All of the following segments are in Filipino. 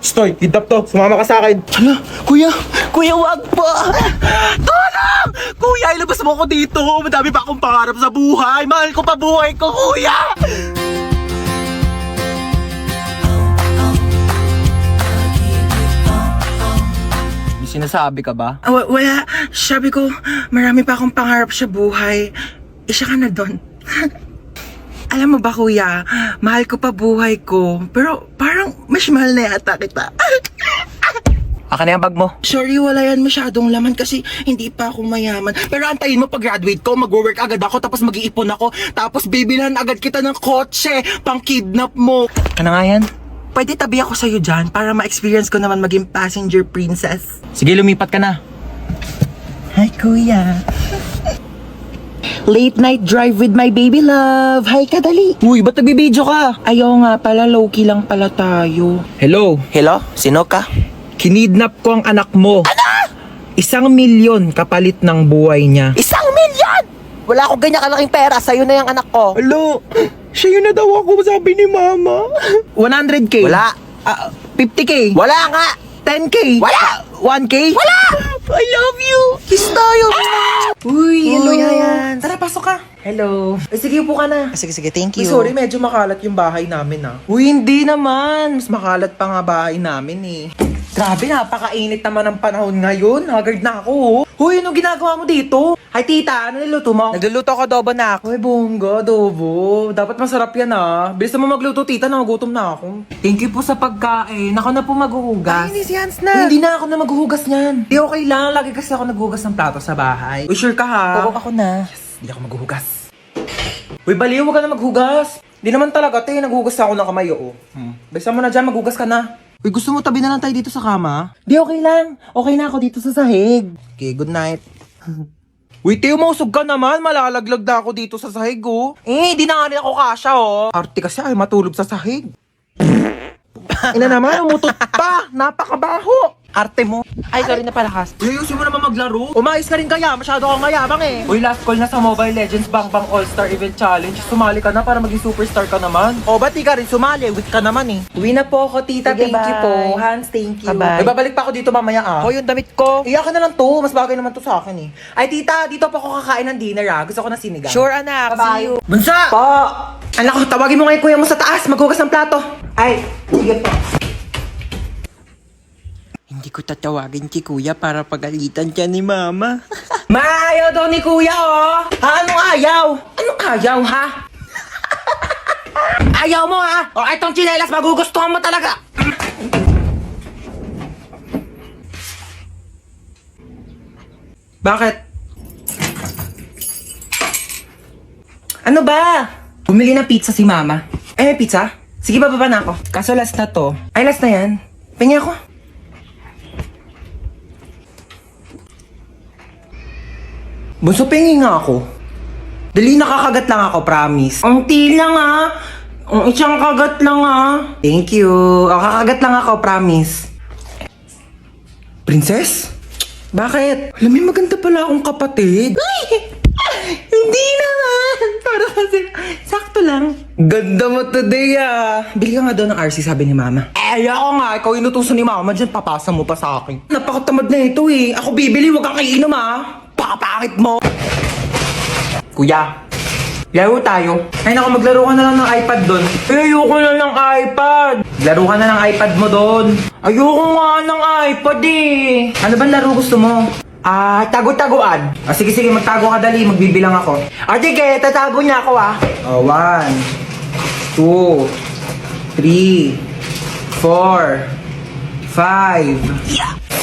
Stoy, kidnap to. Sumama ka sa akin. Hala, kuya, wag po. Tulong! Kuya, ilabas mo ako dito. Madami pa akong pangarap sa buhay. Mahal ko pa buhay ko, kuya. May sinasabi ka ba? Wala. Sabi ko, marami pa akong pangarap sa buhay. Isa ka na doon. Alam mo ba, kuya, mahal ko pa buhay ko. Pero parang mas mahal na yata kita. Akin na yung bag mo. Sorry, wala yan masyadong laman kasi hindi pa ako mayaman. Pero antayin mo, pag-graduate ko, mag-work agad ako, tapos mag-iipon ako, tapos bibilhan agad kita ng kotse, pang-kidnap mo. Ano nga yan? Pwede tabi ako sa'yo dyan para ma-experience ko naman maging passenger princess. Sige, lumipat ka na. Hi, kuya. Late night drive with my baby love. Hi, kadali. Uy, ba't nagbibideo ka? Ayaw nga pala, low-key lang pala tayo. Hello, Hello? Sino ka? kinidnap ko ang anak mo. Ano? 1,000,000 kapalit ng buhay niya. 1,000,000! Wala akong ganyan kalaking pera. Sa'yo na yung anak ko. Hello, siya yun na daw ako, sabi ni mama. 100K? Wala. 50K? Wala nga. 10K? Wala. 1K? Wala! I love you! Kiss tayo. Uy, hello yan. Tara, pasok ka. Hello. Sige, upo ka na. Sige, thank Uy, sorry, medyo makalat yung bahay namin Uy, hindi naman. Mas makalat pa nga bahay namin eh. Grabe, napakainit naman ng panahon ngayon. Haggard na ako. Huy, anong ginagawa mo dito? Hi, tita. Ano niluto mo? Nagluluto ako adobo na ako. Uy, bongga, adobo. Dapat masarap yan Bilis mo magluto, tita. Nagugutom na ako. Thank you po sa pagkain. Ako na po maghuhugas. Ay, si Hans na. Hindi na ako na maghuhugas niyan. Di okay lang. Lagi kasi ako naghuhugas ng plato sa bahay. Uy, sure ka ha? Ako na. Hindi ako maghuhugas. Uy, baliw, huwag ka na maghugas. Di naman talaga, naghuhugas ako ng kamay, oo. Bisa mo na dyan, maghugas ka na. Uy, gusto mo tabi na lang tayo dito sa kama? Di, okay lang. Okay na ako dito sa sahig. Okay, good night. Uy, Teo, mausog ka naman. Malalaglag na ako dito sa sahig, oh. Di na nga rin ako kasha, oh. Arte kasi ay matulog sa sahig. Ina naman, umutot pa. Napakabaho. Arte mo. Ay, sorry na palakas. Uy, ayusin mo naman maglaro. Umayos ka rin kaya. Masyado kang mayabang eh. Uy, last call na sa Mobile Legends Bang Bang All-Star Event Challenge. Sumali ka na para maging superstar ka naman. O, ba't di ka rin sumali? Weak ka naman eh. Uwi na po ako, tita. Sige, Thank you bye. po. Hans, thank you. Bye-bye. Ay, babalik pa ako dito mamaya Ako yung damit ko. Iyakan na lang to. Mas bagay naman to sa akin eh. Ay, tita, dito pa ako kakain ng dinner Gusto ko na sinigang. Sure, anak. Bye-bye. See you. Bunsa! Po! Anak ko, tawagin mo ngayon kuya mo sa taas. Maghugas ng plato. Ay, sige po. Hindi ko tatawagin si kuya para pagalitan siya ni mama. Maayaw daw ni kuya, oh! Ha? Anong ayaw? Anong ayaw, ha? Ayaw mo, ha? O, itong tsinelas, magugustuhan mo talaga! Bakit? Ano ba? Bumili ng pizza si mama. Eh, may pizza? Sige, bababa na ako. Kaso last na to. Ay, last na yan. Pengi ako. Bunso, pengi nga ako. Dali, nakakagat lang ako, promise. Ang lang Ang isang kagat lang Thank you. Kakagat lang ako, promise. Princess? Bakit? Alam mo, maganda pala akong kapatid. Ay! Hindi naman! Para kasi, sakto lang. Ganda mo today Bili ka nga daw ng RC, sabi ni mama. Ayoko nga, ikaw inutusan ni mama, dyan papasa mo pa sa akin. Napakatamad na ito Ako bibili, wag kang iinom Pakapakit mo. Kuya, laro tayo. Ay naku, maglaro ka na lang ng iPad doon. Ayoko na ng iPad. Laro ka na ng iPad mo doon. Ayoko nga ng iPad Ano bang laro gusto mo? Tago-taguan. Sige, magtago ka dali. Magbibilang ako. Sige, tatago niya ako 1, 2, 3, 4, 5,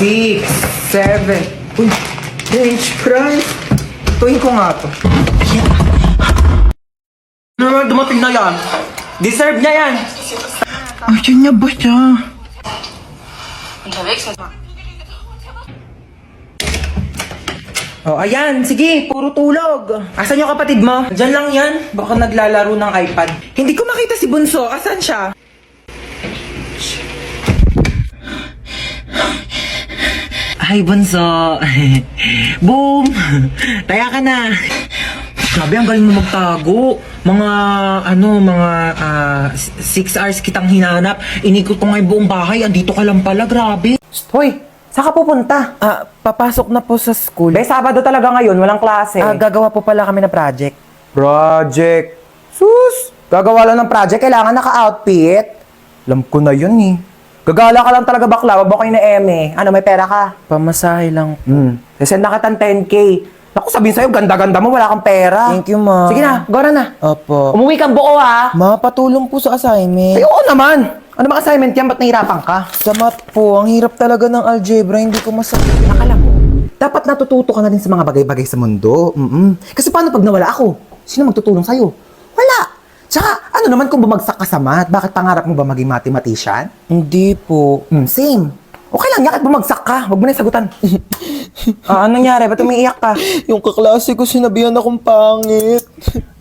6, 7. Uy, French fries. Tuwin ko nga to. Ano naman dumating na yan? Deserve niya yan. Ayan niya ba siya? Oh, ayan. Sige, puro tulog. Asan yung kapatid mo? Diyan lang yan. Baka naglalaro ng iPad. Hindi ko makita si Bunso. Asan siya? Ay, Bunso. Boom! Taya ka na. Sabi, ang galing mo magtago. mga 6 hours kitang hinanap. Inikot ko nga yung buong bahay. Andito ka lang pala, grabe. Hoy, saan ka pupunta? Papasok na po sa school. Sabado talaga ngayon, walang klase. Gagawa po pala kami ng project. Project. Sus! Gagawa lang ng project, kailangan naka-outfit. Alam ko na yun eh. Gagala ka lang talaga bakla, wag mo kayo na eme. Ano, may pera ka? Pamasahe lang. Send na kitang 10K. Naku, sabihin sa'yo, ganda-ganda mo, wala kang pera. Thank you, ma. Sige na, gora na. Opo. Umuwi kang buo ha. Ma, patulong po sa assignment. Ay, oo naman. Ano bang assignment yan? Ba't nahirapan ka? Sa math po, ang hirap talaga ng algebra, hindi ko masabi. Nakala mo, dapat natututo ka na din sa mga bagay-bagay sa mundo. Kasi paano pag nawala ako? Sino magtutulong sa'yo? Wala. Tsaka, ano naman kung bumagsak ka sa math? Bakit pangarap mo ba maging mathematician? Hindi po. Same. Okay lang, yakit bumagsak ka. Huwag mo na yung sagutan. Anong nangyari? Ba't umiiyak ka? Yung kaklase ko sinabihan akong pangit.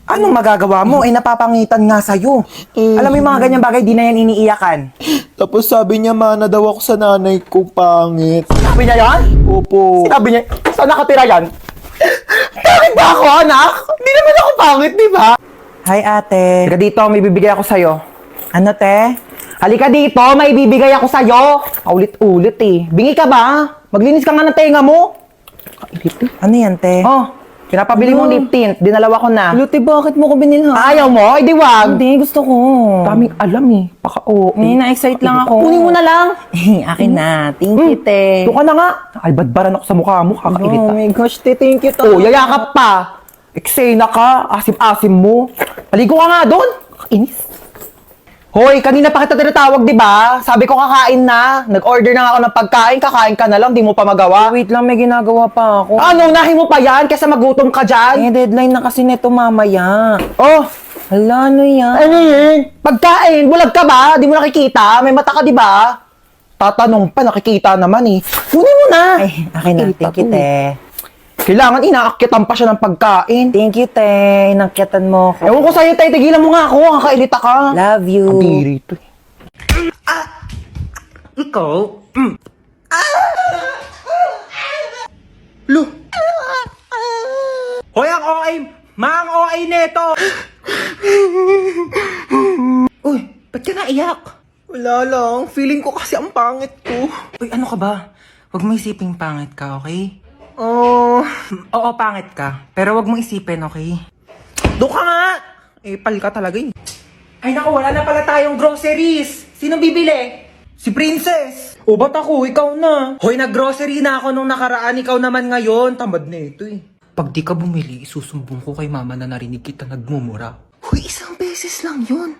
Anong magagawa mo? Napapangitan nga sa'yo. Alam mo yung mga ganyang bagay, di na yan iniiyakan. Tapos sabi niya, mana daw ako sa nanay ko pangit. Sabi niya yan? Opo. Sinabi niya, saan nakatira yan? Bakit ba ako, anak? Hindi naman ako pangit, di ba? Hi, ate. Halika dito, may bibigay ako sa'yo. Ano, te? Halika dito, may bibigay ako sa'yo. Ulit-ulit eh. Bingi ka ba? Maglinis ka nga ng tenga mo. Kailit eh. Ano yan, te? Oh, pinapabili mong lip tint. Dinalawa ko na. Luti, bakit mo ko binilhan? Ayaw mo? Ay, di wag. Hindi, gusto ko. Daming alam eh. Paka-oo. Na-excite lang ako. Kunin mo na lang. Akin na. Thank you, te. Doon ka na nga. Albadbaran ako sa mukha mo. Kakailit Oh ka. my gosh, te. Thank you, to. Oh, yayakap pa. Eksena ka. Asim-asim mo. Paligo ka nga doon. Kakainis. Hoy, kanina pa kita tinatawag, di ba? Sabi ko kakain na. Nag-order na nga ako ng pagkain. Kakain ka na lang. Di mo pa magawa. Wait lang, may ginagawa pa ako. Ano, unahin mo pa yan? Kesa magutom ka dyan. Deadline na kasi neto mamaya. Oh, Hala, ano yan? ano yun? Pagkain, bulag ka ba? Di mo nakikita? May mata ka, di ba? Tatanong pa, nakikita naman eh. Kunin mo na. Ay, akin na. Kita Thank you, to. te. Kailangan inaakyatan pa siya ng pagkain. Thank you, te. Inangkyatan mo ako. Ewan ko sa'yo, tay, tigilan mo nga ako. Kakailita ka. Love you. Kabiri to eh. Ikaw? Lo, Hoy, ang OA! Mang OA neto! uy, ba't ka naiyak? Wala lang. Feeling ko kasi ang pangit ko. Uy, ano ka ba? Huwag mo isiping pangit ka, okay? Oh. Oo, pangit ka. Pero huwag mo isipin, okay? Doon ka nga. Pal ka talaga eh. Ay naku, wala na pala tayong groceries. Sino bibili? Si Princess. O ba't ako? Ikaw na. Hoy, nag-grocery na ako nung nakaraan. Ikaw naman ngayon. Tamad na ito eh. Pag di ka bumili, isusumbong ko kay mama na narinig kita nagmumura. Uy, isang beses lang yun.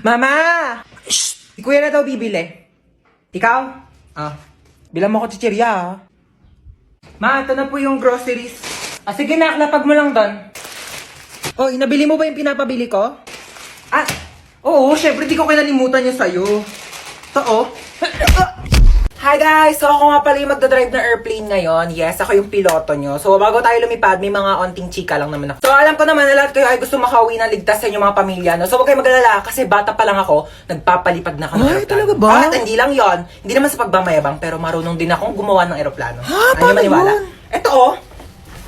Mama! Shh! Si kuya na daw bibili. Ikaw? Bilang mo ko chichirya ah. Ma, ito na po yung groceries. Sige na, lapag mo lang doon. Oh, nabili mo ba yung pinapabili ko? Oo, syempre di ko kinalimutan yung sa'yo. Ito oh. Hi guys! So ako nga pala yung magdadrive ng airplane ngayon. Yes, ako yung piloto nyo. So bago tayo lumipad, may mga onting chika lang naman ako. So alam ko naman na lahat kayo ay gusto makauwi ng ligtas sa inyong mga pamilya. No? So huwag kayo mag-alala kasi bata pa lang ako, nagpapalipad na ako ng Ay, aeroplano. talaga ba? At hindi lang yon, hindi naman sa pagmamayabang, pero marunong din akong gumawa ng aeroplano. paano maniwala? yun? Ito oh!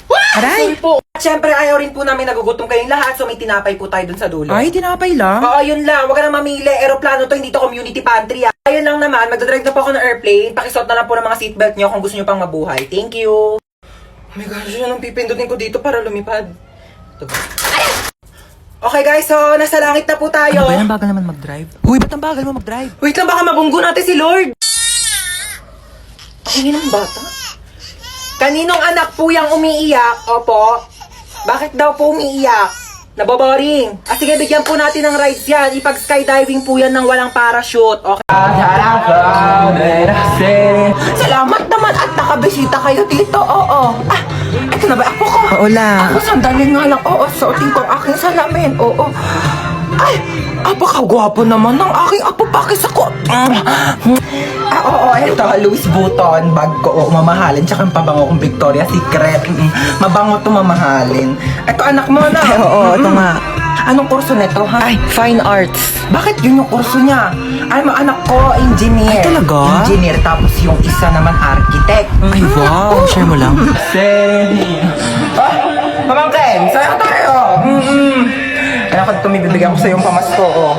Aray! Sorry po. At syempre ayaw rin po namin nagugutom kayong lahat, so may tinapay po tayo dun sa dulo. Ay, tinapay lang. Oo, yun lang. Huwag ka na mamili. Aeroplano to, hindi to community pantry. Ayun lang naman, magdadrive na po ako ng airplane. Pakisuot na lang po ng mga seatbelt nyo kung gusto nyo pang mabuhay. Thank you. Oh my gosh, yun ang pipindutin ko dito para lumipad. Ito ba? Okay guys, so nasa langit na po tayo. Ang bagal naman mag-drive. Uy, ba't ang bagal mo mag-drive? Wait lang, baka mabunggo natin si Lord. Ang ingin ng bata. Kaninong anak po yung umiiyak? Opo. Bakit daw po umiiyak? Naboboring. Sige, bigyan po natin ng rides yan. Ipag-skydiving po yan ng walang parachute. Okay? Salamat naman at nakabisita kayo dito. Oo. Ito na ba ako ko? Oo lang. Ako, sandali nga lang. Oo, suotin ko ang aking salamin. Oo. Ay, apakagwapo naman ng aking apo. Pakis ako. Oo, ito. Louis Vuitton. Bag ko. Oo, mamahalin. Tsaka ang pabango kong Victoria's Secret. Mabango to mamahalin. Ito, anak mo na. Oo, ito nga. Anong kurso nito, ha? Ay, fine arts. Bakit yun yung kurso niya? Ano, anak ko, engineer. Ay, talaga? Engineer, tapos yung isa naman architect. Ay, wow. Share mo lang. Mamangkin, sa'yo tayo. Anak pag tumibibigyan ko sa yung pamasko, oh.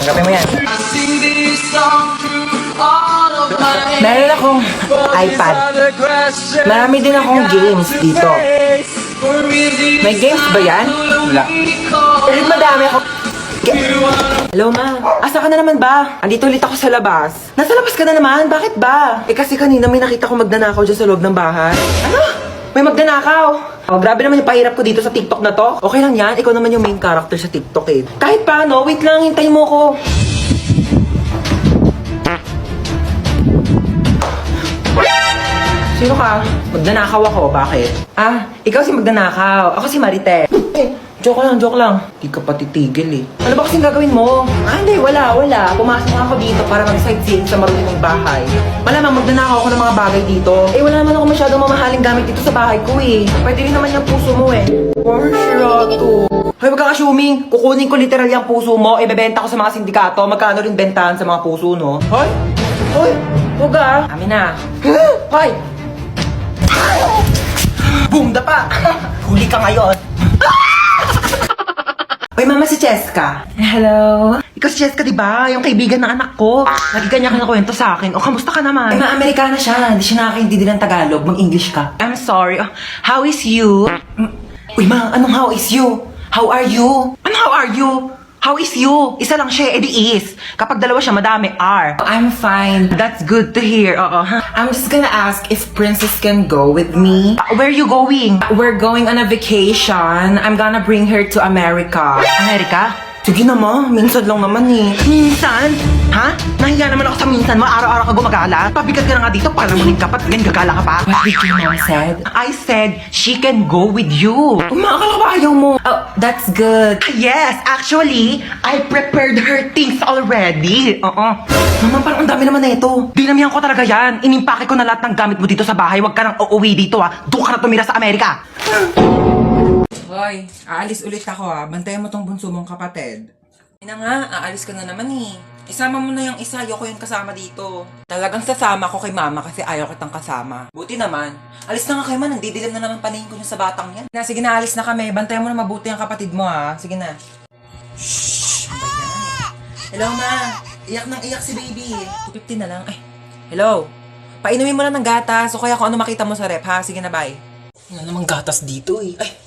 Tanggapin mo yan. Meron akong iPad. Marami din akong games dito. May games ba yan? Wala. Ulit madami ako. Hello, ma. Asa ka na naman ba? Andito ulit ako sa labas. Nasa labas ka na naman? Bakit ba? Kasi kanina may nakita ko magnanakaw dyan sa loob ng bahay. Ano? May magnanakaw? Oh, grabe naman yung pahirap ko dito sa TikTok na to. Okay lang yan. Ikaw naman yung main character sa TikTok eh. Kahit paano, wait lang. Hintayin mo ko. Sino ka? Magnanakaw ako. Bakit? Ah, ikaw si magnanakaw. Ako si Marite. Joke lang. Di ka pa titigil eh. Ano ba kasing gagawin mo? Hindi, wala. Pumasok nga ako dito para mag-sightseeing sa marunong bahay. Malamang magnanakaw ako ng mga bagay dito. Wala naman ako masyadong mamahaling gamit dito sa bahay ko eh. Pwede rin naman yung puso mo eh. Porsyado. Hoy, wag kang assuming. Kukunin ko literal yung puso mo, ibebenta ko sa mga sindikato. Magkano rin bentahan sa mga puso, no? Hoy! Huwag ah. Amin na. Hoy! Boom, dapa! Huli ka ngayon. Oy, mama, si Cheska. Hello. Ikaw si Cheska, di ba? Yung kaibigan ng anak ko. Lagi kanya kinakwento sa akin. O, kamusta ka naman? Ma-Amerikana siya. Hindi siya nakakaintindi ng Tagalog. Mag-English ka. I'm sorry. How is you? Uy, ma, anong how is you? How are you? Ano how are you? How is you? Isa lang siya, edi is. Kapag dalawa siya, madami are. I'm fine. That's good to hear. Oo. I'm just gonna ask if Princess can go with me. Where are you going? We're going on a vacation. I'm gonna bring her to America. America? Sige naman, minsan lang naman eh. Minsan? Ha? Nahiya naman ako sa minsan mo, araw-araw ka gumagala. Pabigat ka na nga dito, para muling kapat, ganyan gagala ka pa. What did your mom said? I said, she can go with you. Umakala ka ba ayaw mo? Oh, that's good. Yes, actually, I prepared her things already. Mama, parang ang dami naman na ito. Dinamihan ko talaga yan. Inimpake ko na lahat ng gamit mo dito sa bahay. Huwag ka nang uuwi dito ha. Doon ka na tumira sa Amerika. Hoy, aalis ulit ako ha. Bantayan mo tong bunso mong kapatid. Ina nga, aalis ka na naman eh. Isama mo na yung isa, ayoko yung kasama dito. Talagang sasama ko kay mama kasi ayaw kitang kasama. Buti naman. Alis na nga kayo man, nandidilim na naman paningin ko sa batang yan. Sige na, alis na kami. Bantayan mo na mabuti ang kapatid mo ha. Sige na. Shhh! Ano ba yan? Hello ma! Iyak nang iyak si baby. 250 na lang. Ay, hello? Painumin mo na ng gatas o kaya kung ano makita mo sa rep ha. Sige na, bye. Wala namang gatas dito eh. Ay!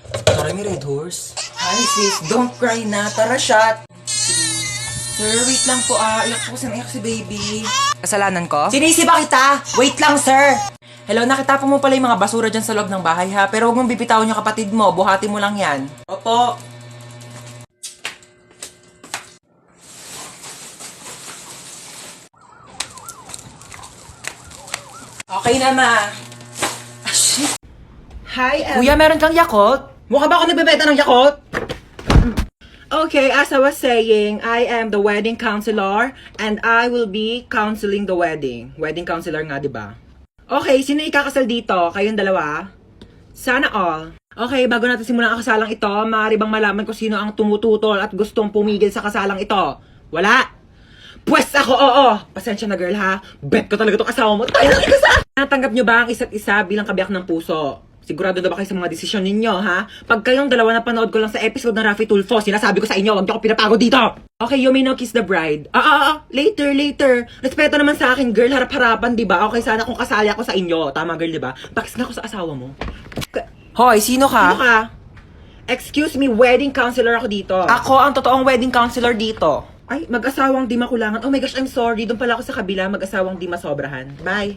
Tara, may Red Horse. Hi sis, don't cry na. Tara, shot. Sir, wait lang po iyak po kasi naiyak si baby. Kasalanan ko? Sinisi ba kita? Wait lang, sir. Hello, nakita po mo pala yung mga basura dyan sa loob ng bahay ha. Pero huwag mong bibitawan yung kapatid mo. Buhati mo lang yan. Opo. Okay na, ma. Ah, shit. Hi, Kuya, meron kang Yakult? Mukha ba ako nagbebenta ng Yakult? Okay, as I was saying, I am the wedding counselor and I will be counseling the wedding. Wedding counselor nga, di ba? Okay, sino ikakasal dito? Kayong dalawa? Sana all. Okay, bago natin simulan ang kasalang ito, maaari bang malaman kung sino ang tumututol at gustong pumigil sa kasalang ito? Wala? Pwes ako, oo! Pasensya na girl ha, bet ko talaga itong asawa mo. Tayo na ikasal! Natanggap nyo ba ang isa't isa bilang kabiyak ng puso? Sigurado na ba kayo sa mga desisyon ninyo, ha? Pag kayong dalawa na panood ko lang sa episode ng Raffy Tulfo, sinasabi ko sa inyo, huwag niyo ako pinapagod dito! Okay, you may now kiss the bride. Later. Respeto naman sa akin, girl, harap-harapan, di ba? Okay, sana kung kasali ako sa inyo. Tama, girl, di ba? Pakis nga ako sa asawa mo. Hoy, sino ka? Sino ka? Excuse me, wedding counselor ako dito. Ako ang totoong wedding counselor dito. Ay, mag-asawang di makulangan. Oh my gosh, I'm sorry. Doon pala ako sa kabila, mag-asawang di masobrahan. Bye.